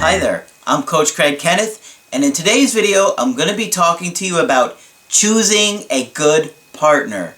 Hi there, I'm Coach Kenneth, and in today's video I'm going to be talking to you about choosing a good partner.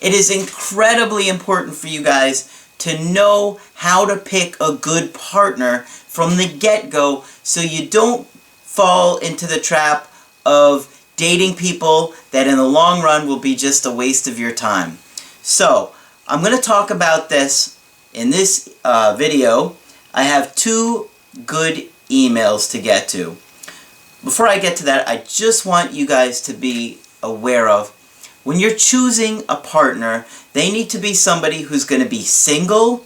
It is incredibly important for you guys to know how to pick a good partner from the get-go so you don't fall into the trap of dating people that in the long run will be just a waste of your time. So, I'm going to talk about this in this video. I have two good emails to get to. Before I get to that, I just want you guys to be aware of when you're choosing a partner, they need to be somebody who's going to be single,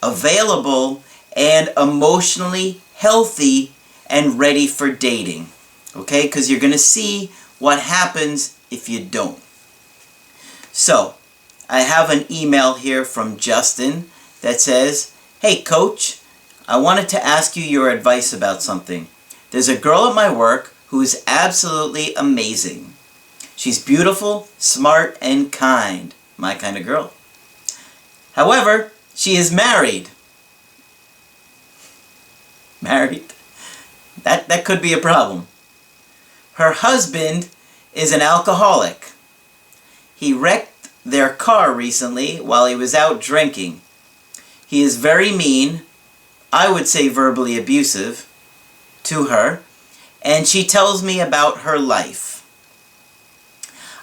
available, and emotionally healthy and ready for dating. Okay? Because you're going to see what happens if you don't. So, I have an email here from Justin that says, "Hey Coach, I wanted to ask you your advice about something. There's a girl at my work who is absolutely amazing. She's beautiful, smart, and kind. My kind of girl. However, she is married." Married? That could be a problem. "Her husband is an alcoholic. He wrecked their car recently while he was out drinking. He is very mean, I would say verbally abusive, to her, and she tells me about her life.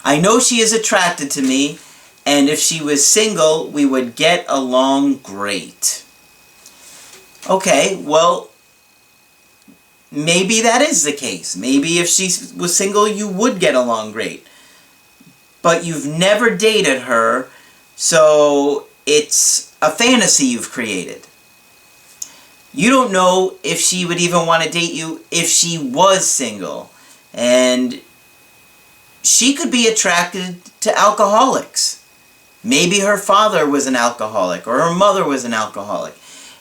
I know she is attracted to me, and if she was single, we would get along great." Okay, well, maybe that is the case. Maybe if she was single, you would get along great. But you've never dated her, so it's a fantasy you've created. You don't know if she would even want to date you if she was single. And she could be attracted to alcoholics. Maybe her father was an alcoholic or her mother was an alcoholic.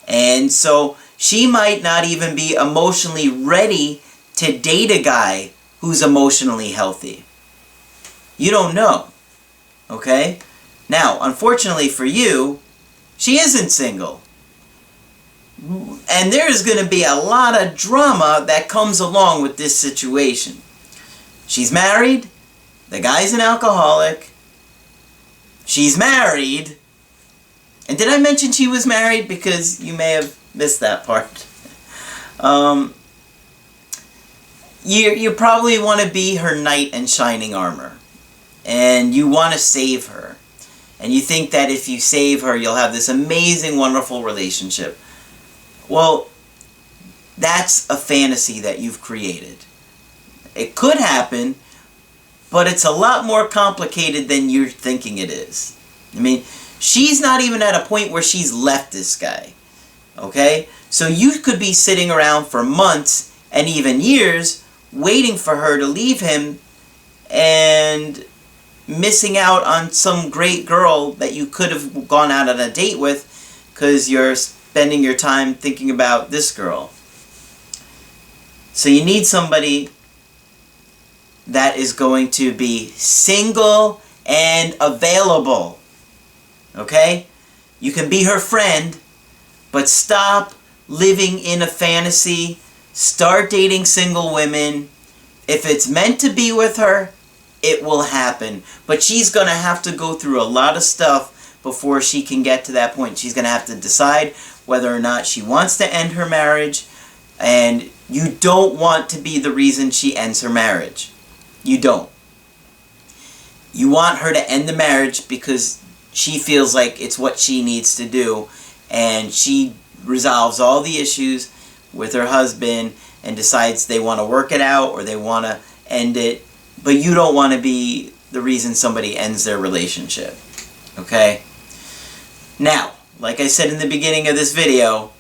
And so she might not even be emotionally ready to date a guy who's emotionally healthy. You don't know. Okay? Now, unfortunately for you, she isn't single. And there's going to be a lot of drama that comes along with this situation. She's married. The guy's an alcoholic. She's married. And did I mention she was married? Because you may have missed that part. You probably want to be her knight in shining armor. And you want to save her. And you think that if you save her, you'll have this amazing, wonderful relationship. Well, that's a fantasy that you've created. It could happen, but it's a lot more complicated than you're thinking it is. I mean, she's not even at a point where she's left this guy. Okay? So you could be sitting around for months and even years waiting for her to leave him and missing out on some great girl that you could have gone out on a date with because you're spending your time thinking about this girl. So you need somebody that is going to be single and available. Okay? You can be her friend, but stop living in a fantasy. Start dating single women. If it's meant to be with her, it will happen. But she's going to have to go through a lot of stuff before she can get to that point. She's going to have to decide whether or not she wants to end her marriage, and you don't want to be the reason she ends her marriage. You don't. You want her to end the marriage because she feels like it's what she needs to do, and she resolves all the issues with her husband and decides they want to work it out or they want to end it, but you don't want to be the reason somebody ends their relationship. Okay? Now, like I said in the beginning of this video,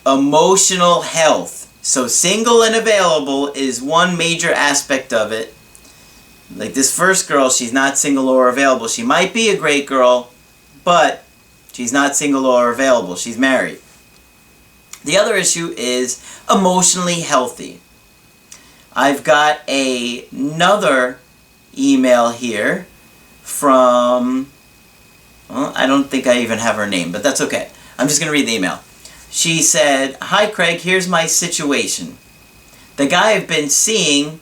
emotional health. So single and available is one major aspect of it. Like this first girl, she's not single or available. She might be a great girl, but she's not single or available. She's married. The other issue is emotionally healthy. I've got another email here from, well, I don't think I even have her name, but that's okay. I'm just going to read the email. She said, "Hi Craig, here's my situation. The guy I've been seeing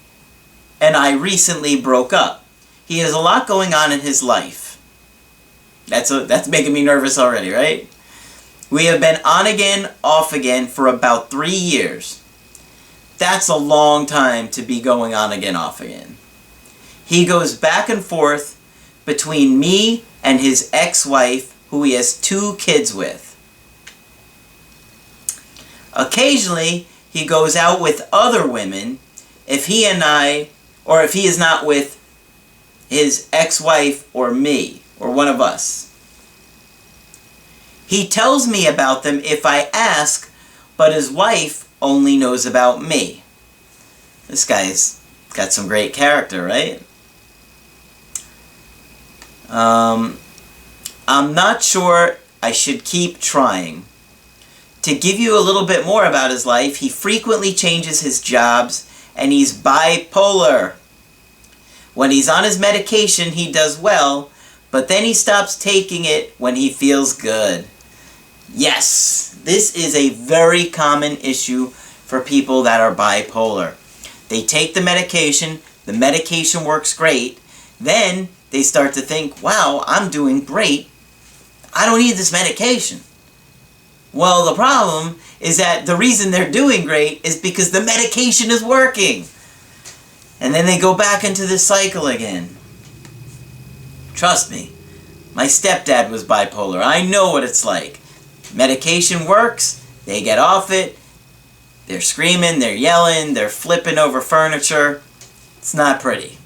and I recently broke up. He has a lot going on in his life." That's making me nervous already, right? "We have been on again, off again for about 3 years. That's a long time to be going on again, off again. He goes back and forth between me and his ex-wife, who he has 2 kids with. Occasionally, he goes out with other women if he is not with his ex-wife or me, or one of us. He tells me about them if I ask, but his wife only knows about me." This guy's got some great character, right? "I'm not sure I should keep trying. To give you a little bit more about his life, he frequently changes his jobs and he's bipolar. When he's on his medication, he does well, but then he stops taking it when he feels good." Yes, this is a very common issue for people that are bipolar. They take the medication works great, then they start to think, "Wow, I'm doing great. I don't need this medication." Well, the problem is that the reason they're doing great is because the medication is working. And then they go back into this cycle again. Trust me, my stepdad was bipolar. I know what it's like. Medication works, they get off it, they're screaming, they're yelling, they're flipping over furniture. It's not pretty.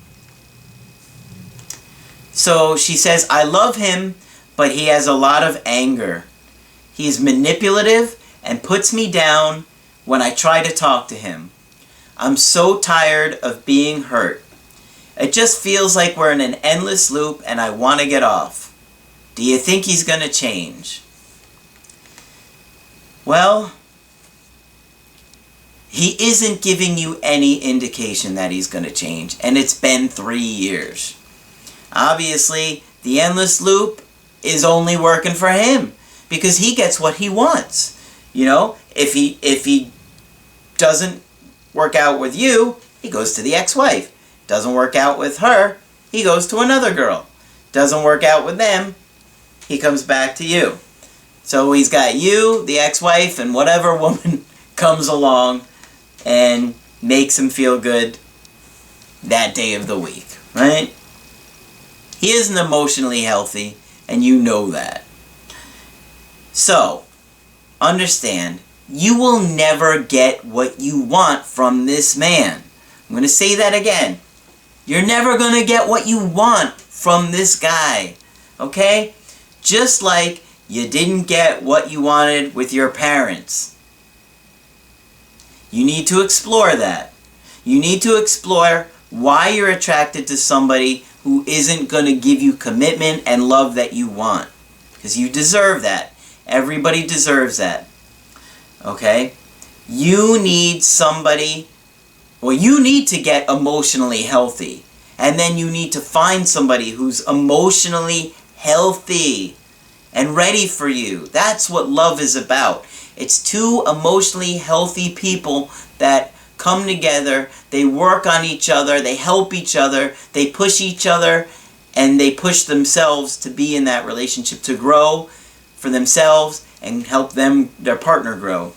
So she says, "I love him, but he has a lot of anger. He's manipulative and puts me down when I try to talk to him. I'm so tired of being hurt. It just feels like we're in an endless loop and I want to get off. Do you think he's going to change?" Well, he isn't giving you any indication that he's going to change, and it's been 3 years. Obviously, the endless loop is only working for him because he gets what he wants. You know, if he doesn't work out with you, he goes to the ex-wife. Doesn't work out with her, he goes to another girl. Doesn't work out with them, he comes back to you. So he's got you, the ex-wife, and whatever woman comes along and makes him feel good that day of the week, right? He isn't emotionally healthy, and you know that. So, understand, you will never get what you want from this man. I'm going to say that again. You're never going to get what you want from this guy, okay? Just like you didn't get what you wanted with your parents. You need to explore that. You need to explore why you're attracted to somebody who isn't going to give you commitment and love that you want. Because you deserve that. Everybody deserves that. Okay? You need somebody, well, you need to get emotionally healthy. And then you need to find somebody who's emotionally healthy and ready for you. That's what love is about. It's 2 emotionally healthy people that come together, they work on each other, they help each other, they push each other, and they push themselves to be in that relationship, to grow for themselves and help them, their partner, grow.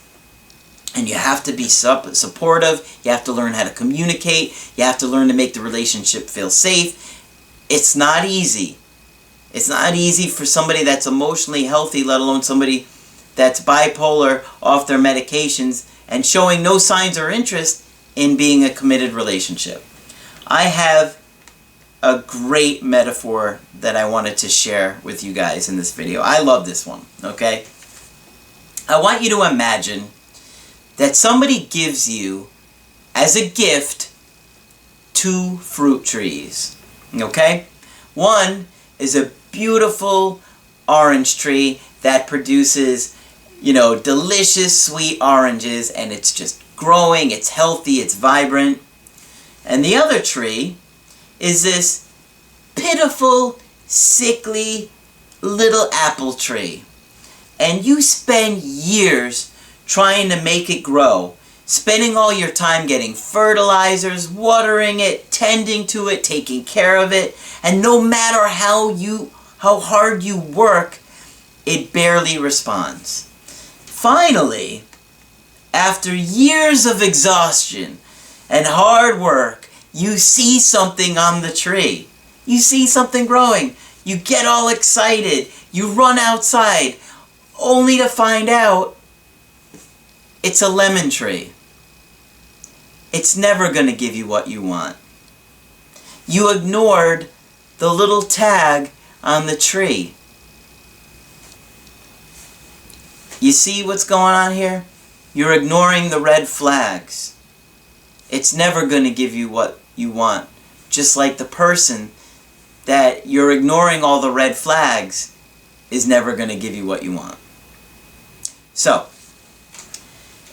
And you have to be supportive, you have to learn how to communicate, you have to learn to make the relationship feel safe. It's not easy. It's not easy for somebody that's emotionally healthy, let alone somebody that's bipolar, off their medications, and showing no signs or interest in being a committed relationship. I have a great metaphor that I wanted to share with you guys in this video. I love this one, okay? I want you to imagine that somebody gives you, as a gift, 2 fruit trees, okay? One is a beautiful orange tree that produces, delicious sweet oranges, and it's just growing, it's healthy, it's vibrant. And the other tree is this pitiful, sickly little apple tree. And you spend years trying to make it grow, spending all your time getting fertilizers, watering it, tending to it, taking care of it, and no matter how hard you work, it barely responds. Finally, after years of exhaustion and hard work, you see something on the tree. You see something growing. You get all excited. You run outside, only to find out it's a lemon tree. It's never going to give you what you want. You ignored the little tag on the tree. You see what's going on here? You're ignoring the red flags. It's never going to give you what you want. Just like the person that you're ignoring all the red flags is never going to give you what you want. So,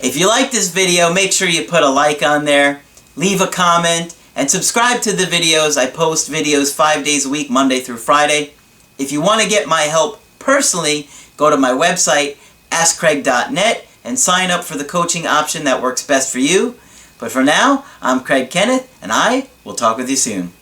if you like this video, make sure you put a like on there, leave a comment, and subscribe to the videos. I post videos 5 days a week, Monday through Friday. If you want to get my help personally, go to my website, askcraig.net, and sign up for the coaching option that works best for you. But for now, I'm Craig Kenneth, and I will talk with you soon.